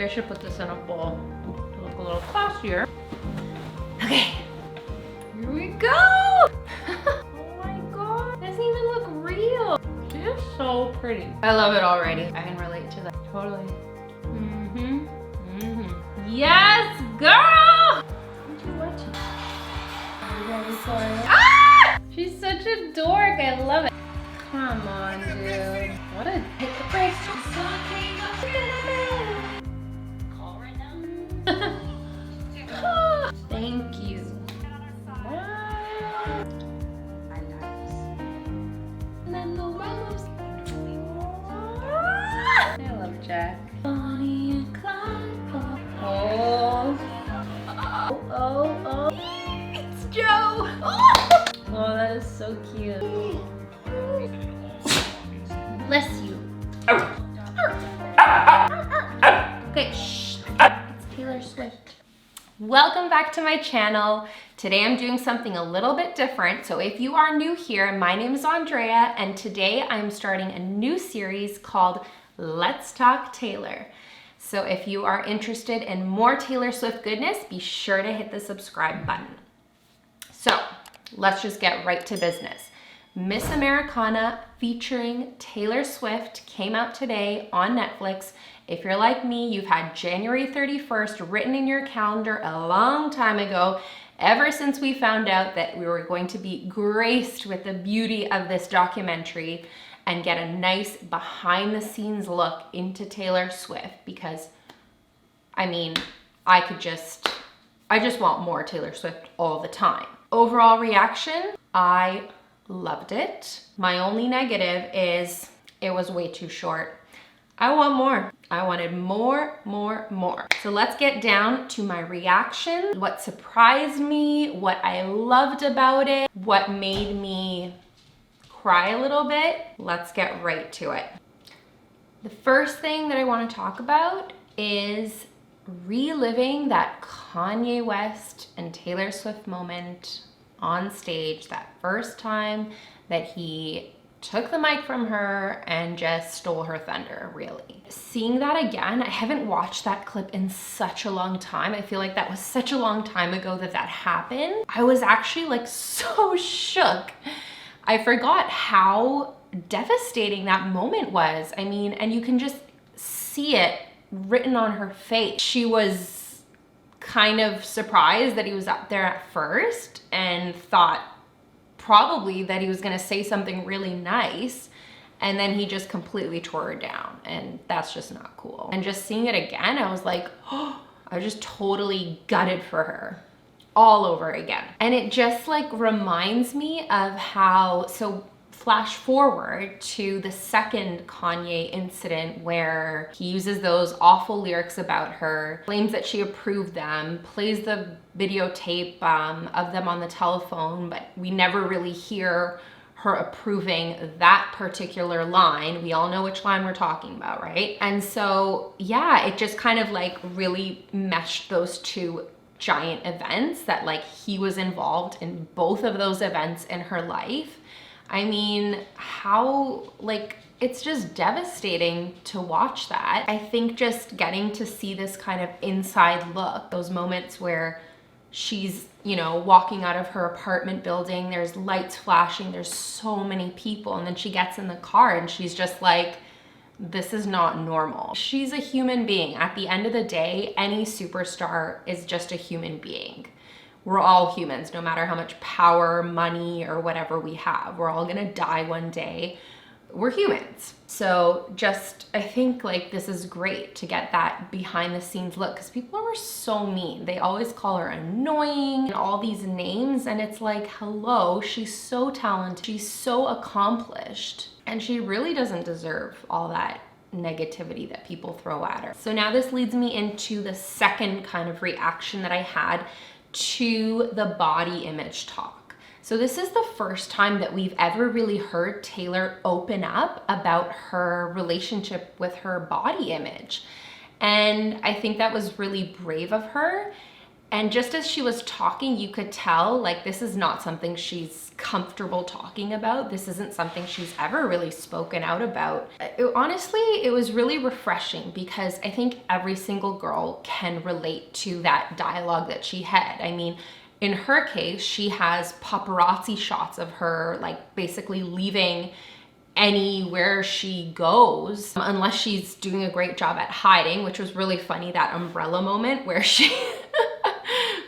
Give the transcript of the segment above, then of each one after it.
I should put this in a bowl to look a little classier. Okay, here we go. Oh my God, doesn't even look real. She is so pretty. I love it already. I can relate to that, totally. Yes, girl! What you watching? Ah! She's such a dork, I love it. Come on, dude. What a hit the brakes. Call right now. Thank you. I love Jack. Bonnie and Clyde. Oh. Oh. It's Joe. Oh, that is so cute. Bless you. Okay, shh. It's Taylor Swift. Welcome back to my channel. Today I'm doing something a little bit different. So if you are new here, my name is Andrea, and today I'm starting a new series called Let's Talk Taylor. So if you are interested in more Taylor Swift goodness, be sure to hit the subscribe button. So let's just get right to business. Miss Americana featuring Taylor Swift came out today on Netflix. If you're like me, you've had January 31st written in your calendar a long time ago, ever since we found out that we were going to be graced with the beauty of this documentary and get a nice behind the scenes look into Taylor Swift, because I mean, I just want more Taylor Swift all the time. Overall reaction, I loved it. My only negative is it was way too short. I want more. I wanted more. So let's get down to my reaction, what surprised me, what I loved about it, what made me cry a little bit. Let's get right to it. The first thing that I want to talk about is reliving that Kanye West and Taylor Swift moment on stage, that first time that he took the mic from her and just stole her thunder, really. Seeing that again, I haven't watched that clip in such a long time. I feel like that was such a long time ago that happened. I was actually like so shook. I forgot how devastating that moment was. I mean, and you can just see it written on her face. She was kind of surprised that he was up there at first and thought probably that he was gonna say something really nice, and then he just completely tore her down, and that's just not cool. And just seeing it again, I was like, oh, I was just totally gutted for her all over again. And it just like reminds me of how, so flash forward to the second Kanye incident where he uses those awful lyrics about her, claims that she approved them, plays the videotape of them on the telephone, but we never really hear her approving that particular line. We all know which line we're talking about, right? And so, yeah, it just kind of like really meshed those two giant events, that like he was involved in both of those events in her life. I mean, how, like, it's just devastating to watch that. I think just getting to see this kind of inside look, those moments where she's, you know, walking out of her apartment building, there's lights flashing, there's so many people, and then she gets in the car and she's just like, this is not normal. She's a human being. At the end of the day, any superstar is just a human being. We're all humans, no matter how much power, money, or whatever we have. We're all gonna die one day. We're humans. So just, I think like this is great to get that behind the scenes look, because people are so mean. They always call her annoying and all these names, and it's like, hello, she's so talented, she's so accomplished, and she really doesn't deserve all that negativity that people throw at her. So now this leads me into the second kind of reaction that I had to the body image talk. So this is the first time that we've ever really heard Taylor open up about her relationship with her body image. And I think that was really brave of her. And just as she was talking, you could tell, like, this is not something she's comfortable talking about. This isn't something she's ever really spoken out about. Honestly, it was really refreshing because I think every single girl can relate to that dialogue that she had. I mean, in her case, she has paparazzi shots of her, like, basically leaving anywhere she goes, unless she's doing a great job at hiding, which was really funny, that umbrella moment where she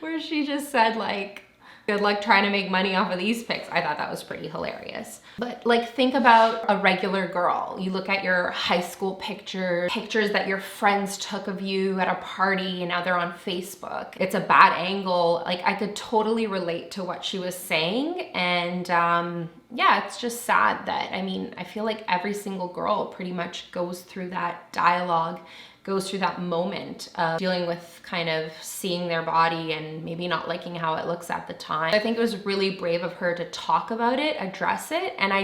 where she just said, like, good luck trying to make money off of these pics. I thought that was pretty hilarious. But like, think about a regular girl. You look at your high school pictures that your friends took of you at a party, and now they're on Facebook. It's a bad angle. Like, I could totally relate to what she was saying. And yeah, it's just sad that, I mean, I feel like every single girl pretty much goes through that dialogue, goes through that moment of dealing with kind of seeing their body and maybe not liking how it looks at the time. I think it was really brave of her to talk about it, address it, and I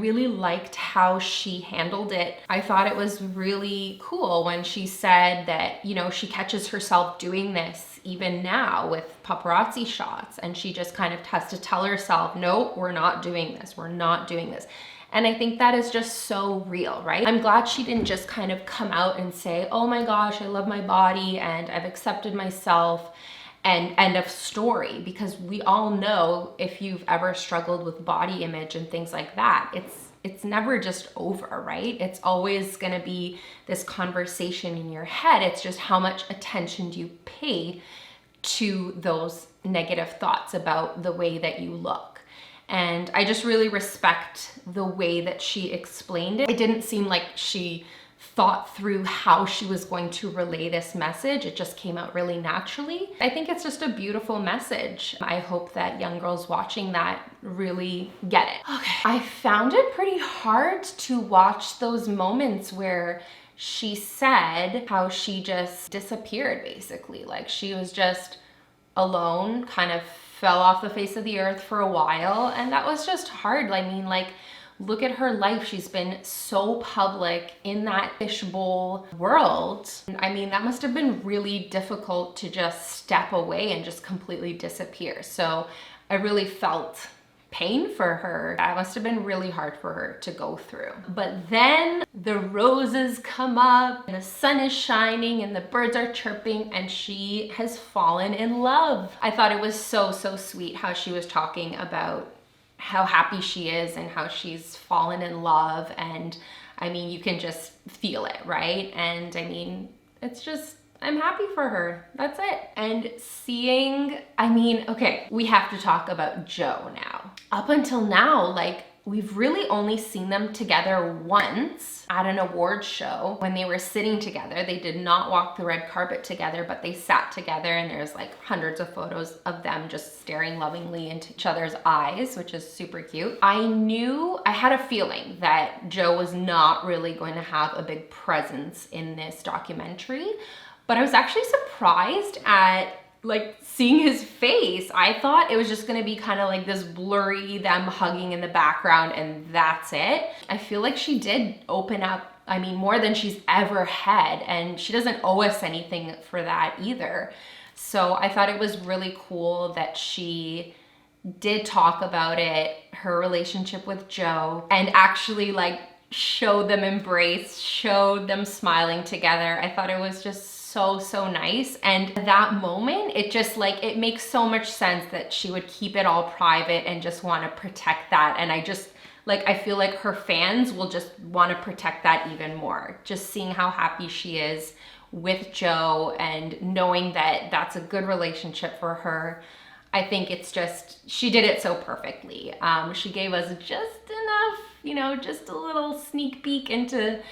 really liked how she handled it. I thought it was really cool when she said that, you know, she catches herself doing this even now with paparazzi shots, and she just kind of has to tell herself, no, we're not doing this, we're not doing this. And I think that is just so real, right? I'm glad she didn't just kind of come out and say, oh my gosh, I love my body and I've accepted myself, and end of story. Because we all know, if you've ever struggled with body image and things like that, it's never just over, right? It's always gonna be this conversation in your head. It's just how much attention do you pay to those negative thoughts about the way that you look. And I just really respect the way that she explained it. It didn't seem like she thought through how she was going to relay this message. It just came out really naturally. I think it's just a beautiful message. I hope that young girls watching that really get it. Okay, I found it pretty hard to watch those moments where she said how she just disappeared, basically. Like, she was just alone, kind of fell off the face of the earth for a while, and that was just hard. I mean, like, look at her life. She's been so public in that fishbowl world. I mean, that must have been really difficult to just step away and just completely disappear. So I really felt pain for her. That must have been really hard for her to go through. But then the roses come up and the sun is shining and the birds are chirping and she has fallen in love. I thought it was so sweet how she was talking about how happy she is and how she's fallen in love. And I mean, you can just feel it, right? And I mean, it's just, I'm happy for her. That's it. And seeing, I mean, okay, we have to talk about Joe now. Up until now, like, we've really only seen them together once at an award show when they were sitting together. They did not walk the red carpet together, but they sat together, and there's like hundreds of photos of them just staring lovingly into each other's eyes, which is super cute. I had a feeling that Joe was not really going to have a big presence in this documentary, but I was actually surprised at like seeing his face. I thought it was just gonna be kind of like this blurry, them hugging in the background, and that's it. I feel like she did open up, I mean, more than she's ever had, and she doesn't owe us anything for that either. So I thought it was really cool that she did talk about it, her relationship with Joe, and actually like showed them embrace, showed them smiling together. I thought it was just so nice. And that moment, it just like, it makes so much sense that she would keep it all private and just want to protect that. And I just like, I feel like her fans will just want to protect that even more. Just seeing how happy she is with Joe and knowing that that's a good relationship for her. I think it's just, she did it so perfectly. She gave us just enough, you know, just a little sneak peek into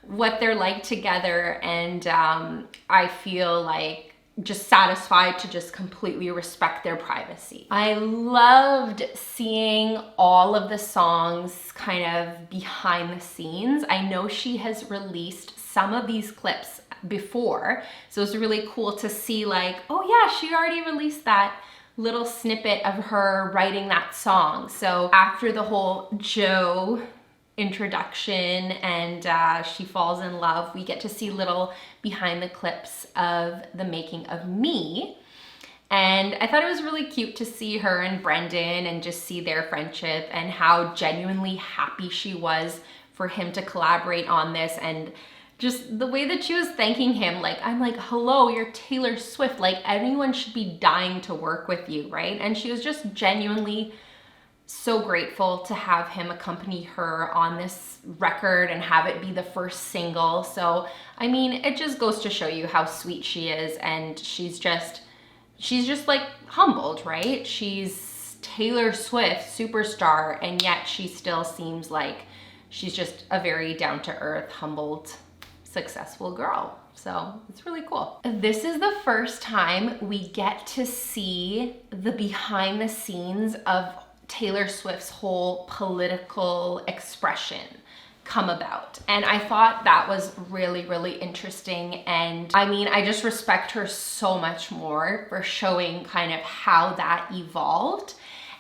what they're like together, and I feel like just satisfied to just completely respect their privacy. I loved seeing all of the songs kind of behind the scenes. I know she has released some of these clips before, so it's really cool to see like, oh yeah, she already released that little snippet of her writing that song. So after the whole Joe introduction and she falls in love, we get to see little behind the clips of the making of Me. And I thought it was really cute to see her and Brendan and just see their friendship and how genuinely happy she was for him to collaborate on this. And just the way that she was thanking him, like, I'm like, hello, you're Taylor Swift. Like, anyone should be dying to work with you, right? And she was just genuinely so grateful to have him accompany her on this record and have it be the first single. So, I mean, it just goes to show you how sweet she is. And she's just like humbled, right? She's Taylor Swift, superstar, and yet she still seems like she's just a very down-to-earth, humbled, successful girl. So it's really cool. This is the first time we get to see the behind the scenes of Taylor Swift's whole political expression come about. And I thought that was really, really interesting. And I mean, I just respect her so much more for showing kind of how that evolved.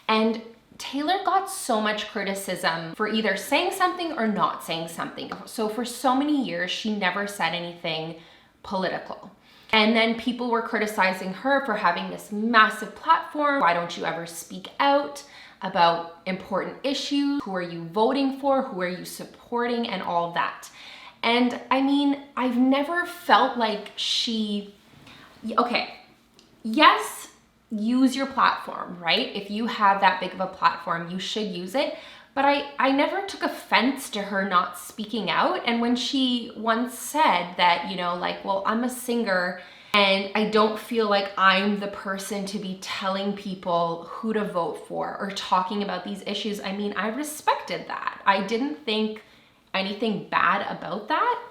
And Taylor got so much criticism for either saying something or not saying something. So for so many years, she never said anything political. And then people were criticizing her for having this massive platform. Why don't you ever speak out about important issues? Who are you voting for? Who are you supporting? And all of that. And I mean, I've never felt like okay, yes, use your platform, right? If you have that big of a platform, you should use it. But I never took offense to her not speaking out. And when she once said that, you know, like, well, I'm a singer and I don't feel like I'm the person to be telling people who to vote for or talking about these issues. I mean, I respected that. I didn't think anything bad about that.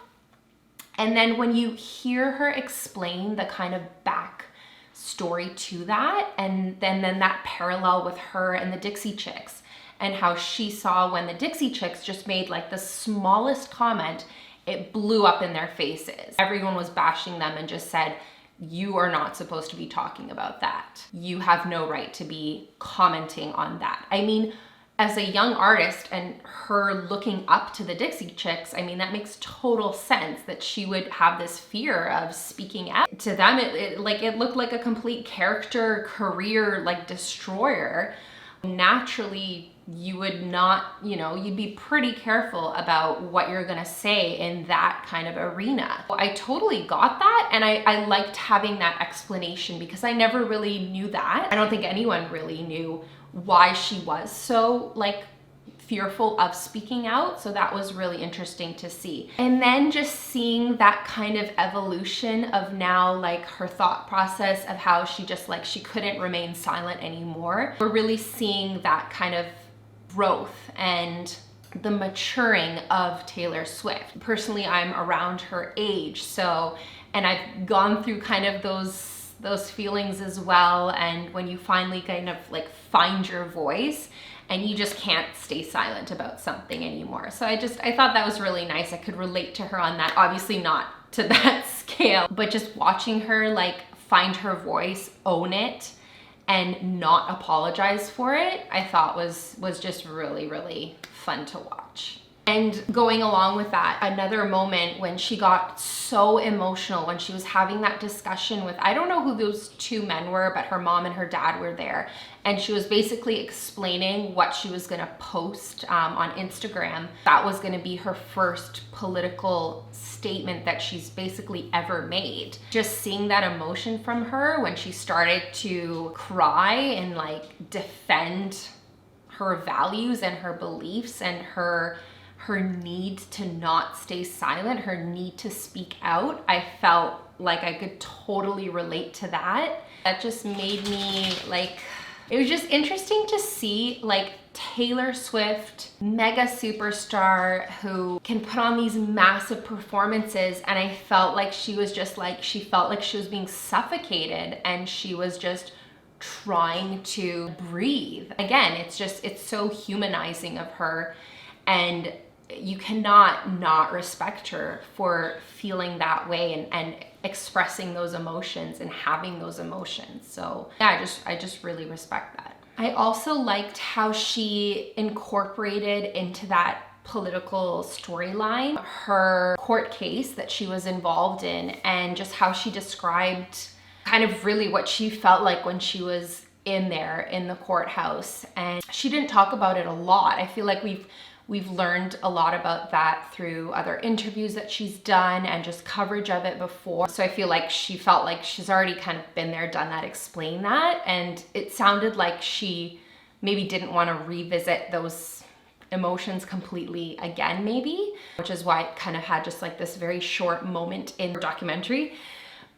And then when you hear her explain the kind of back story to that, and then that parallel with her and the Dixie Chicks, and how she saw when the Dixie Chicks just made like the smallest comment, it blew up in their faces. Everyone was bashing them and just said, you are not supposed to be talking about that. You have no right to be commenting on that. I mean, as a young artist and her looking up to the Dixie Chicks, I mean, that makes total sense that she would have this fear of speaking out. To them, it looked like a complete character career, like destroyer. Naturally, you would not, you know, you'd be pretty careful about what you're gonna say in that kind of arena. I totally got that, and I liked having that explanation because I never really knew that. I don't think anyone really knew why she was so like fearful of speaking out. So that was really interesting to see. And then just seeing that kind of evolution of now like her thought process of how she just like, she couldn't remain silent anymore. We're really seeing that kind of growth and the maturing of Taylor Swift. Personally, I'm around her age, so, and I've gone through kind of those feelings as well. And when you finally kind of like find your voice and you just can't stay silent about something anymore. So I thought that was really nice. I could relate to her on that, obviously not to that scale, but just watching her like find her voice, own it, and not apologize for it, I thought was just really, really fun to watch. And going along with that, another moment when she got so emotional when she was having that discussion with, I don't know who those two men were, but her mom and her dad were there. And she was basically explaining what she was gonna post on Instagram. That was gonna be her first political statement that she's basically ever made. Just seeing that emotion from her when she started to cry and like defend her values and her beliefs and her need to not stay silent, her need to speak out, I felt like I could totally relate to that. That just made me like, it was just interesting to see like Taylor Swift, mega superstar who can put on these massive performances, and I felt like she was just like, she felt like she was being suffocated and she was just trying to breathe. Again, it's so humanizing of her, and you cannot not respect her for feeling that way and expressing those emotions and having those emotions. So yeah, I just really respect that. I also liked how she incorporated into that political storyline her court case that she was involved in, and just how she described kind of really what she felt like when she was in there in the courthouse. And she didn't talk about it a lot. I feel like we've learned a lot about that through other interviews that she's done and just coverage of it before. So I feel like she felt like she's already kind of been there, done that, explained that. And it sounded like she maybe didn't want to revisit those emotions completely again, maybe, which is why it kind of had just like this very short moment in her documentary.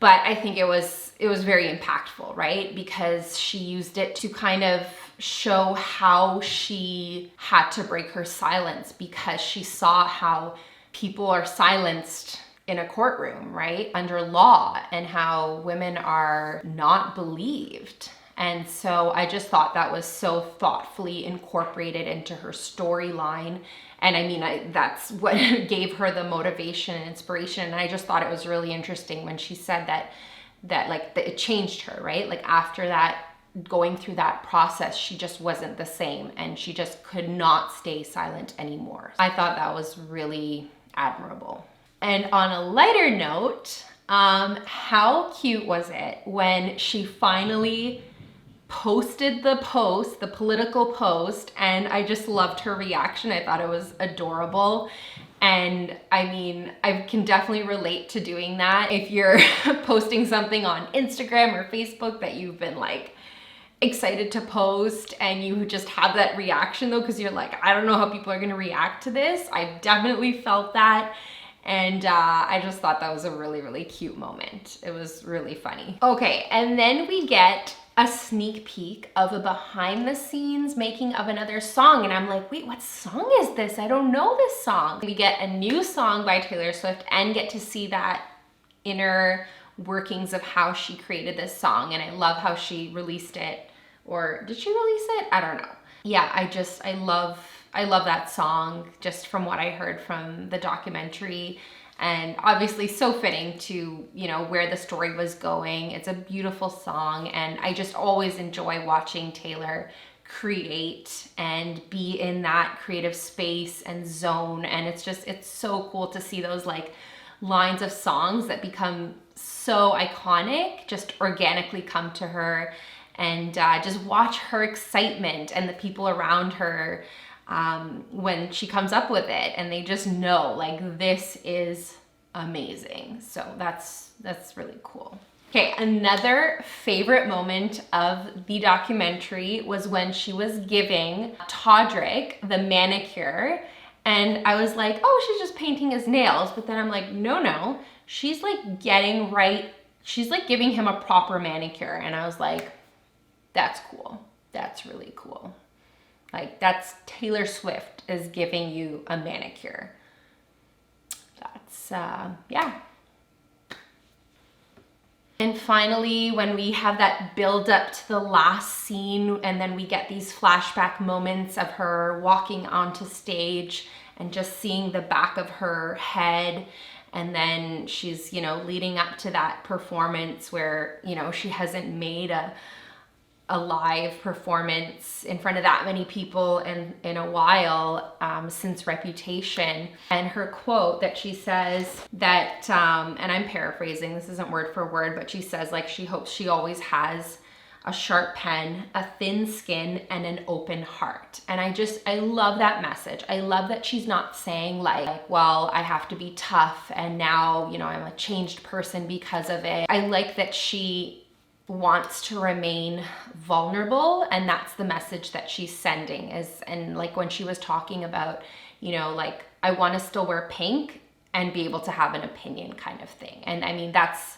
But I think it was very impactful, right? Because she used it to kind of show how she had to break her silence, because she saw how people are silenced in a courtroom, right? Under law, and how women are not believed. And so I just thought that was so thoughtfully incorporated into her storyline. And I mean, that's what gave her the motivation and inspiration. And I just thought it was really interesting when she said that it changed her, right? Like after that, going through that process, she just wasn't the same, and she just could not stay silent anymore. I thought that was really admirable. And on a lighter note, how cute was it when she finally posted the post, the political post, and I just loved her reaction. I thought it was adorable. And I mean, I can definitely relate to doing that. If you're posting something on Instagram or Facebook that you've been like excited to post, and you just have that reaction though, because you're like, I don't know how people are gonna react to this. I definitely felt that. And I just thought that was a really, really cute moment. It was really funny. Okay, and then we get a sneak peek of a behind the scenes making of another song. And I'm like, wait, what song is this? I don't know this song. We get a new song by Taylor Swift and get to see that inner workings of how she created this song. And I love how she released it. Or did she release it? I don't know. Yeah, I love that song just from what I heard from the documentary. And obviously so fitting to, you know, where the story was going. It's a beautiful song, and I just always enjoy watching Taylor create and be in that creative space and zone. And it's so cool to see those like lines of songs that become so iconic just organically come to her, and just watch her excitement and the people around her when she comes up with it, and they just know like this is amazing. So that's really cool. Okay, another favorite moment of the documentary was when she was giving Todrick the manicure, and I was like, oh, she's just painting his nails, but then I'm like, no, she's like she's like giving him a proper manicure. And I was like, that's cool. That's really cool. Like, that's Taylor Swift is giving you a manicure. That's, yeah. And finally, when we have that build up to the last scene, and then we get these flashback moments of her walking onto stage and just seeing the back of her head. And then she's, you know, leading up to that performance where, you know, she hasn't made a live performance in front of that many people in a while, since Reputation. And her quote that she says that, and I'm paraphrasing, this isn't word for word, but she says like she hopes she always has a sharp pen, a thin skin, and an open heart. And I love that message. I love that she's not saying like, well, I have to be tough and now, you know, I'm a changed person because of it. I like that she wants to remain vulnerable, and that's the message that she's sending and like when she was talking about, you know, like, I want to still wear pink and be able to have an opinion kind of thing. And I mean, that's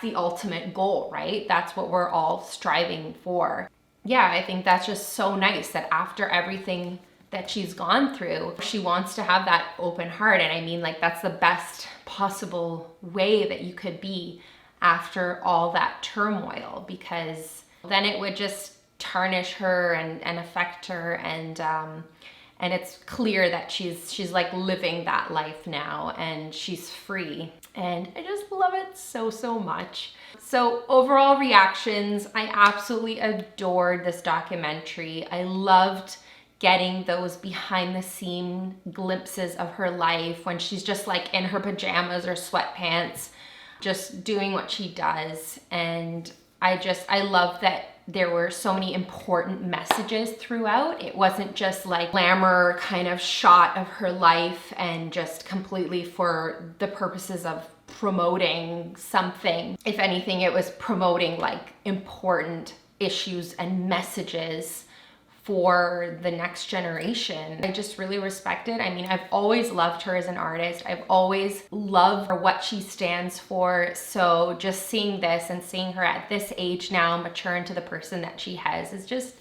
the ultimate goal, right? That's what we're all striving for. Yeah, I think that's just so nice that after everything that she's gone through, she wants to have that open heart. And I mean, like, that's the best possible way that you could be after all that turmoil, because then it would just tarnish her and affect her, and it's clear that she's like living that life now and she's free, and I just love it so much. So overall reactions, I absolutely adored this documentary. I loved getting those behind the scene glimpses of her life when she's just like in her pajamas or sweatpants, just doing what she does. And I love that there were so many important messages throughout. It wasn't just like glamour kind of shot of her life and just completely for the purposes of promoting something. If anything, it was promoting like important issues and messages for the next generation. I just really respect it. I mean, I've always loved her as an artist. I've always loved what she stands for. So just seeing this and seeing her at this age now mature into the person that she has is just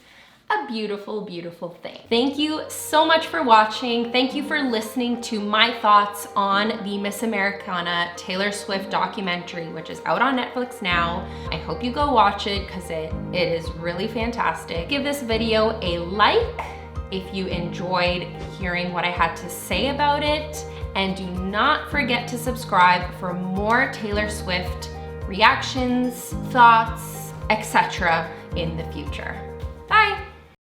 a beautiful, beautiful thing. Thank you so much for watching. Thank you for listening to my thoughts on the Miss Americana Taylor Swift documentary, which is out on Netflix now. I hope you go watch it because it is really fantastic. Give this video a like if you enjoyed hearing what I had to say about it. And do not forget to subscribe for more Taylor Swift reactions, thoughts, etc. in the future.